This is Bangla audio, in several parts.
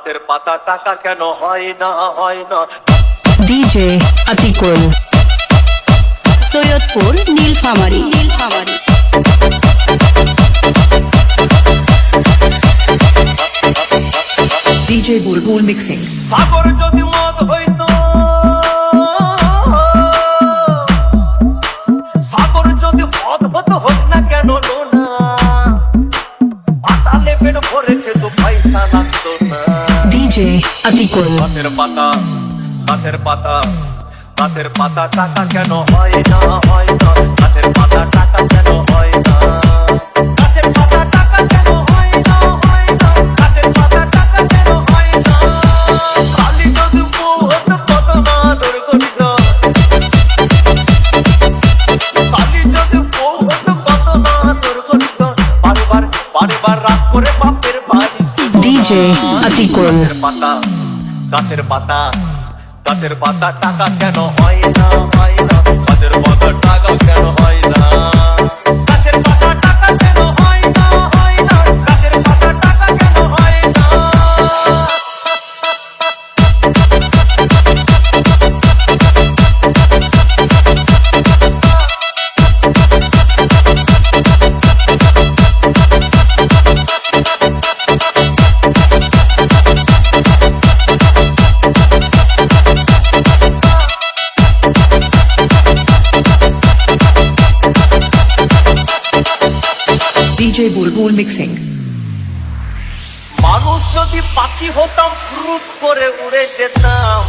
গাছের পাতা টাকা কেন হয় না হয় না। ডিজে আতিকুল, সৈয়দপুর নীলফামারী। ডিজে বুলবুল মিক্সিং। সাগর যদি মদ হইতো, সাগর যদি মদ হতো হোক না কেন না, পাতালে পেট ভরে খেতো পয়সা লাগতো না। ডিজে আতিকুল। গাছের পাতা, গাছের পাতা, গাছের পাতা টাকা কেন হয় না হয় না। গাছের পাতা টাকা কেন হয় না। গাছের পাতা টাকা কেন হয় না হয় না। গাছের পাতা টাকা কেন হয় না। কালি যদি বউ হতো কত না আদর করিত। কালি যদি বউ হতো কত না আদর করিত। বারবার বারবার রাগ করে বাপের বাড়ি। ডিজে আতিকুল। গাছের পাতা, গাছের পাতা, গাছের পাতা টাকা কেন হয় না হয় না। গাছের পাতা টাকা কেন হয় না। গাছের পাতা টাকা কেন হয় না হয় না। গাছের পাতা টাকা কেন হয় না। ডিজে বুলবুল মিক্সিং। মানুষ যদি পাখি হতাম ফ্রুট করে উড়ে যেতাম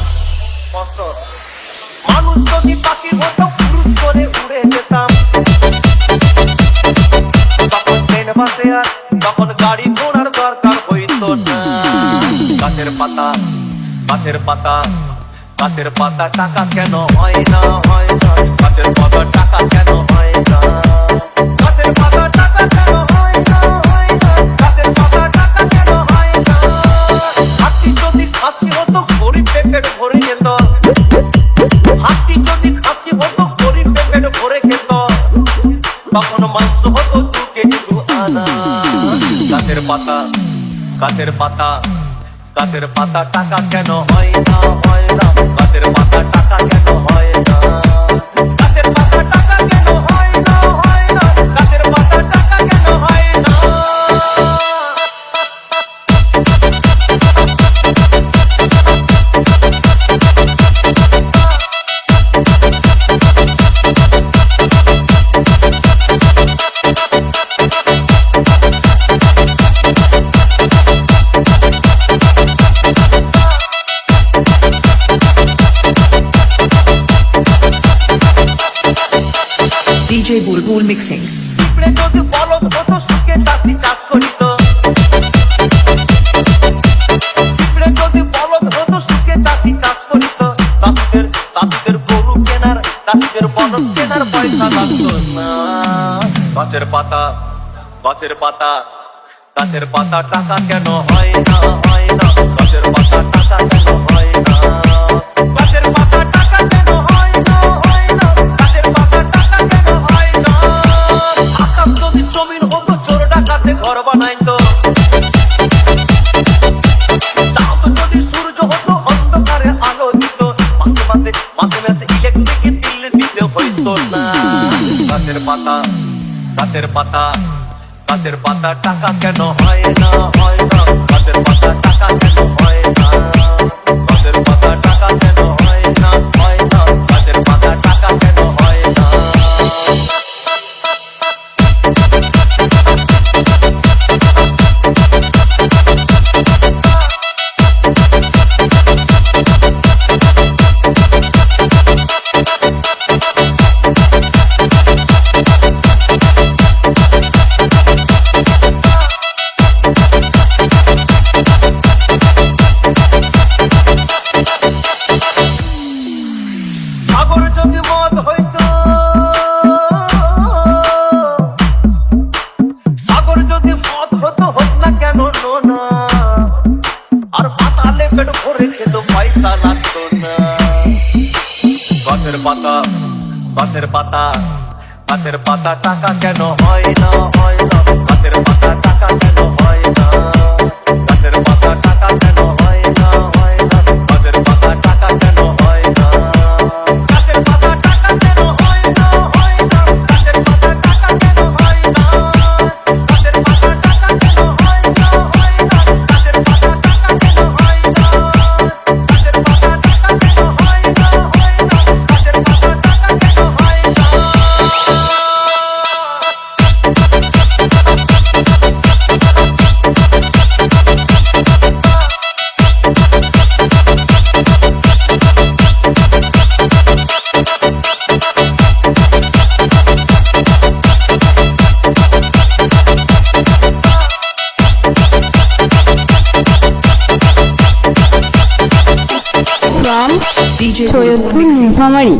কত। মানুষ যদি পাখি হতাম ফ্রুট করে উড়ে যেতাম। তখন ট্রেন বাসে আর তখন গাড়ি ঘোড়ার দরকার হইতো না। গাছের পাতা, গাছের পাতা, গাছের পাতা টাকা কেন হয় না হয় না। গাছের পাতা টাকা কেন হয় না। গাছের পাতা টাকা কেন হয় না হয় না। গাছের পাতা টাকা কেন হয় না। হাতি যদি খাসি হতো গরিব পেট ভরে যেত। হাতি যদি খাসি হতো গরিব পেট ভরে খেত। তখন মাংস হতো 2 কেজি 2 আনা। গাছের পাতা, গাছের পাতা, গাছের পাতা টাকা কেন হয় না হয় না। গাছের পাতা টাকা কেন হয় না। গাছের পাতা টাকা কেন হয় না হয় না। গাছের পাতা টাকা কেন হয় না। ডিজে বুলবুল মিক্সিং। পিঁপড়ে যদি বলদ হতো সুখে চাষি চাষ করিত। পিঁপড়ে যদি বলদ হতো সুখে চাষি চাষ করিত। চাষিদের গরু কেনার, চাষিদের বলদ কেনার পয়সা লাগতো না। গাছের পাতা, গাছের পাতা, গাছের পাতা টাকা কেন হয় না হয় না। গাছের পাতা টাকা কেন হয় না। গাছের পাতা টাকা কেন হয় না হয় না। গাছের পাতা টাকা কেন হয় না। আকাশ যদি জমিন হতো চোর ডাকাতে ঘর বানাইতো। চাঁদ যদি সূর্য হতো অন্ধকারে আলো দিত। মাঝে মাঝে মাঝে মাঝে ইলেকট্রিক বিল দিতে হইতো না। গাছের পাতা, গাছের পাতা, গাছের পাতা টাকা কেন হয় না হয় না। গাছের পাতা টাকা কেন হয় না। গাছের পাতা টাকা কেন হয় না হয় না। গাছের পাতা টাকা কেন হয় না। সাগর যদি মদ হইতো, সাগর যদি মদ হতো হোক না কেন না। আর পাতালে পেট ভরে খেত পয়সা লাগতো না। গাছের পাতা, গাছের পাতা, গাছের পাতা টাকা কেন হয় না হয় না। গাছের পাতা টাকা কেন হয় না। গাছের পাতা টাকা কেন হয় DJ Bulbul Saidpur mixing. Nilphamari.